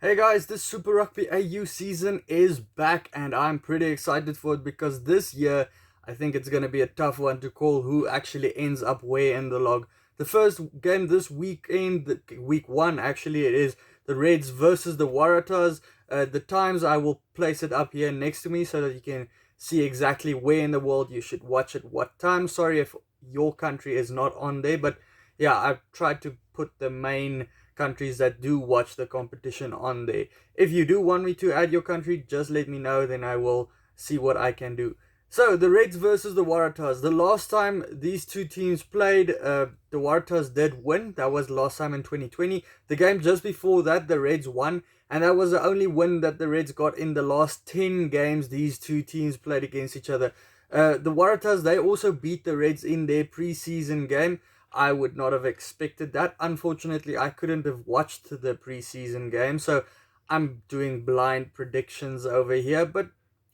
Hey guys, this Super Rugby AU season is back and I'm pretty excited for it because this year I think it's going to be a tough one to call who actually ends up where in the log. The first game this weekend, week one actually, it is the Reds versus the Waratahs. The times I will place it up here next to me so that you can see exactly where in the world you should watch it, what time. Sorry if your country is not on there, but yeah, I've tried to put the main countries that do watch the competition on there. If you do want me to add your country, just let me know, then I will see what I can do. So, the Reds versus the Waratahs. The last time these two teams played, the Waratahs did win. That was last time in 2020. The game just before that, the Reds won. And that was the only win that the Reds got in the last 10 games these two teams played against each other. The Waratahs, they also beat the Reds in their preseason game. I would not have expected that. Unfortunately, I couldn't have watched the preseason game, so I'm doing blind predictions over here, but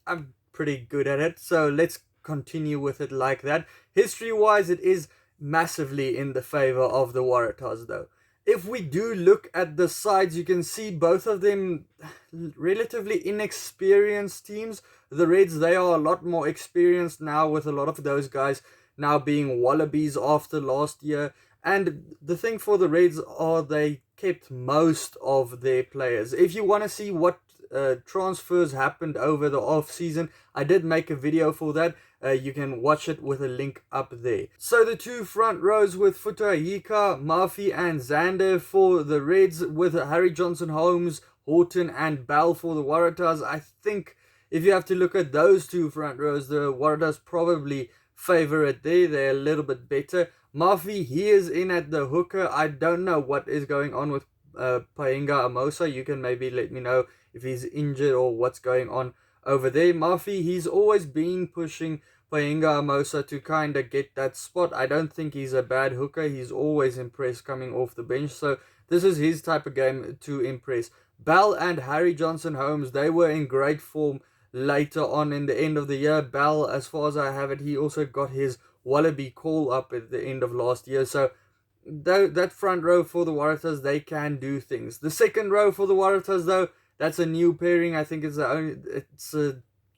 I'm pretty good at it. So let's continue with it like that. History wise, it is massively in the favor of the Waratahs, though. If we do look at the sides, you can see both of them relatively inexperienced teams. The Reds, they are a lot more experienced now, with a lot of those guys now being Wallabies after last year. And the thing for the Reds are they kept most of their players. If you want to see what transfers happened over the off season, I did make a video for that. You can watch it with a link up there. So the two front rows with Futahika, Murphy and Zander for the Reds, with Harry Johnson Holmes, Horton and Bell for the Waratahs. I think if you have to look at those two front rows, the Waratahs probably favor it there. They're a little bit better. Murphy, he is in at the hooker. I don't know what is going on with Paenga Amosa. You can maybe let me know if he's injured or what's going on over there. Murphy, he's always been pushing Paenga Amosa to kind of get that spot. I don't think he's a bad hooker. He's always impressed coming off the bench. So this is his type of game to impress. Bell and Harry Johnson Holmes, they were in great form later on in the end of the year. Bell, as far as I have it, he also got his Wallaby call up at the end of last year. So that front row for the Waratahs, they can do things. The second row for the Waratahs, though, that's a new pairing. I think it's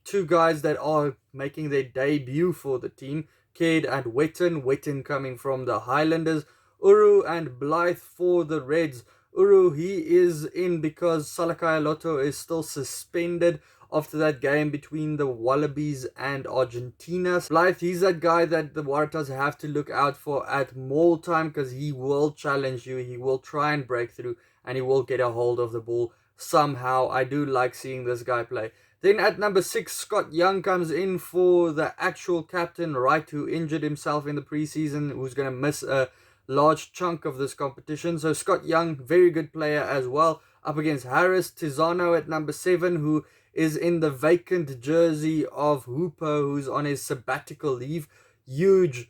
two guys that are making their debut for the team. Caird and Wetton. Wetton coming from the Highlanders. Uru and Blythe for the Reds. Uru, he is in because Salakai Lotto is still suspended after that game between the Wallabies and Argentina. Blythe, he's that guy that the Waratahs have to look out for at maul time, because he will challenge you, he will try and break through, and he will get a hold of the ball somehow. I do like seeing this guy play. Then at number 6, Scott Young comes in for the actual captain, Wright, who injured himself in the preseason, who's going to miss a large chunk of this competition. So Scott Young, very good player as well, up against Harris. Tizano at number 7, who is in the vacant jersey of Hooper, who's on his sabbatical leave. Huge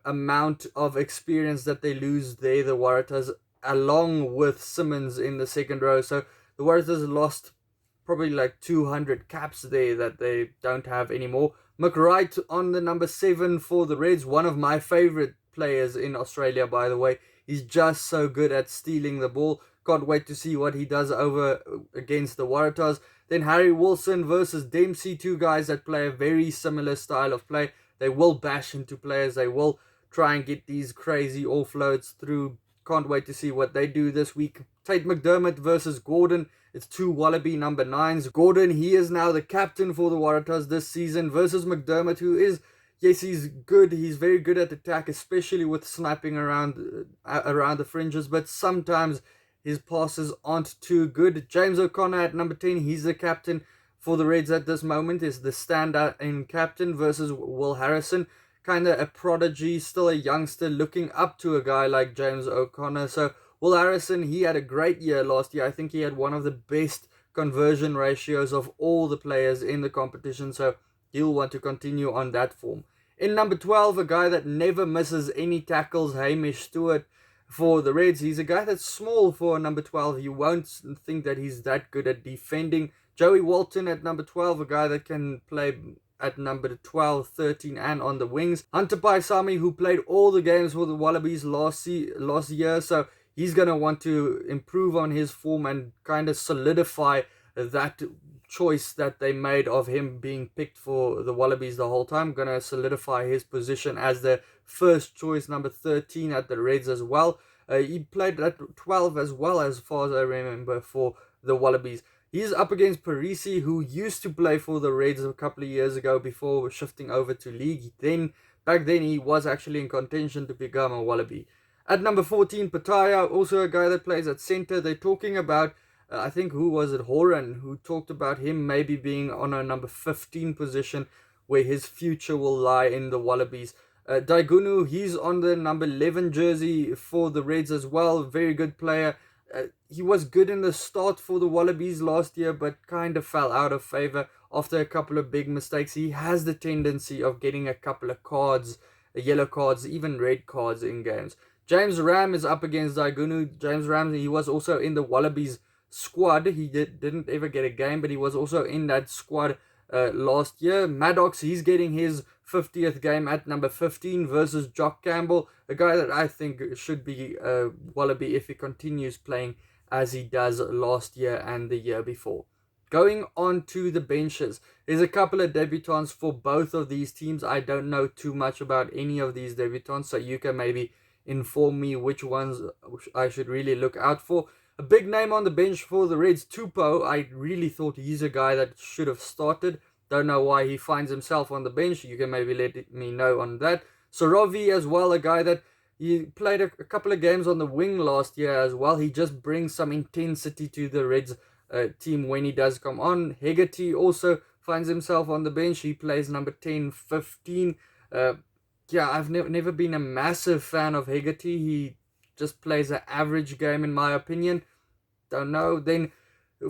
amount of experience that they lose there, the Waratahs, along with Simmons in the second row. So the Waratahs lost probably like 200 caps there that they don't have anymore. McWright on the number 7 for the Reds, one of my favorite players in Australia, by the way. He's just so good at stealing the ball. Can't wait to see what he does over against the Waratahs. Then Harry Wilson versus Dempsey, two guys that play a very similar style of play. They will bash into players. They will try and get these crazy offloads through. Can't wait to see what they do this week. Tate McDermott versus Gordon. It's two Wallaby number 9s. Gordon, he is now the captain for the Waratahs this season, versus McDermott, who is, yes, he's good. He's very good at attack, especially with sniping around the fringes, but sometimes his passes aren't too good. James O'Connor at number 10, he's the captain for the Reds at this moment, is the standout in captain, versus Will Harrison. Kind of a prodigy, still a youngster, looking up to a guy like James O'Connor. So Will Harrison, he had a great year last year. I think he had one of the best conversion ratios of all the players in the competition. So he'll want to continue on that form. In number 12, a guy that never misses any tackles, Hamish Stewart for the Reds. He's a guy that's small for number 12. You won't think that he's that good at defending. Joey Walton at number 12, a guy that can play at number 12, 13 and on the wings. Hunter Paisami, who played all the games for the Wallabies last year, so he's going to want to improve on his form and kind of solidify that choice that they made of him being picked for the Wallabies the whole time. Going to solidify his position as the first choice, number 13 at the Reds as well. He played at 12 as well, as far as I remember, for the Wallabies. He's up against Parisi, who used to play for the Reds a couple of years ago before shifting over to league. Back then he was actually in contention to become a Wallaby. At number 14, Pataya, also a guy that plays at centre. They're talking about, I think, who was it? Horan, who talked about him maybe being on a number 15 position where his future will lie in the Wallabies. Daigunu, he's on the number 11 jersey for the Reds as well. Very good player. He was good in the start for the Wallabies last year, but kind of fell out of favour after a couple of big mistakes. He has the tendency of getting a couple of cards, yellow cards, even red cards in games. James Ram is up against Daigunu. James Ram, he was also in the Wallabies squad. He didn't ever get a game, but he was also in that squad last year. Maddox, he's getting his 50th game at number 15 versus Jock Campbell, a guy that I think should be a Wallaby if he continues playing as he does last year and the year before. Going on to the benches, there's a couple of debutants for both of these teams. I don't know too much about any of these debutants, so you can maybe inform me which ones I should really look out for. A big name on the bench for the Reds, Tupou. I really thought he's a guy that should have started. Don't know why he finds himself on the bench. You can maybe let me know on that. Sorovi as well, a guy that he played a couple of games on the wing last year as well. He just brings some intensity to the Reds team when he does come on. Hegarty also finds himself on the bench. He plays number 10, 15. Yeah, I've never been a massive fan of Hegarty. He just plays an average game in my opinion. Don't know. Then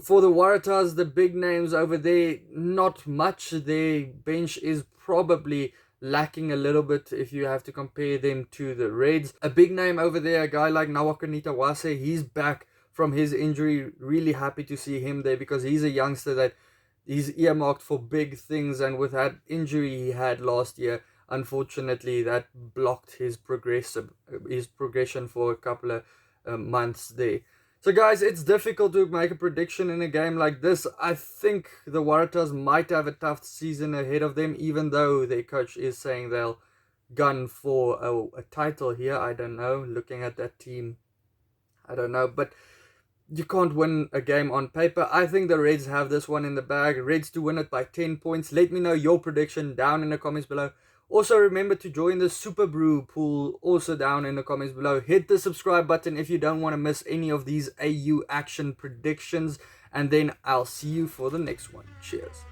for the Waratahs, the big names over there, not much. Their bench is probably lacking a little bit if you have to compare them to the Reds. A big name over there, a guy like Nawakanita Wase, he's back from his injury. Really happy to see him there because he's a youngster that he's earmarked for big things, and with that injury he had last year, unfortunately that blocked his progression for a couple of months there. So guys, it's difficult to make a prediction in a game like this. I think the Waratahs might have a tough season ahead of them, even though their coach is saying they'll gun for a title here. I don't know. Looking at that team, I don't know. But you can't win a game on paper. I think the Reds have this one in the bag. Reds to win it by 10 points. Let me know your prediction down in the comments below. Also, remember to join the SuperBru pool, also down in the comments below. Hit the subscribe button if you don't want to miss any of these AU action predictions. And then I'll see you for the next one. Cheers.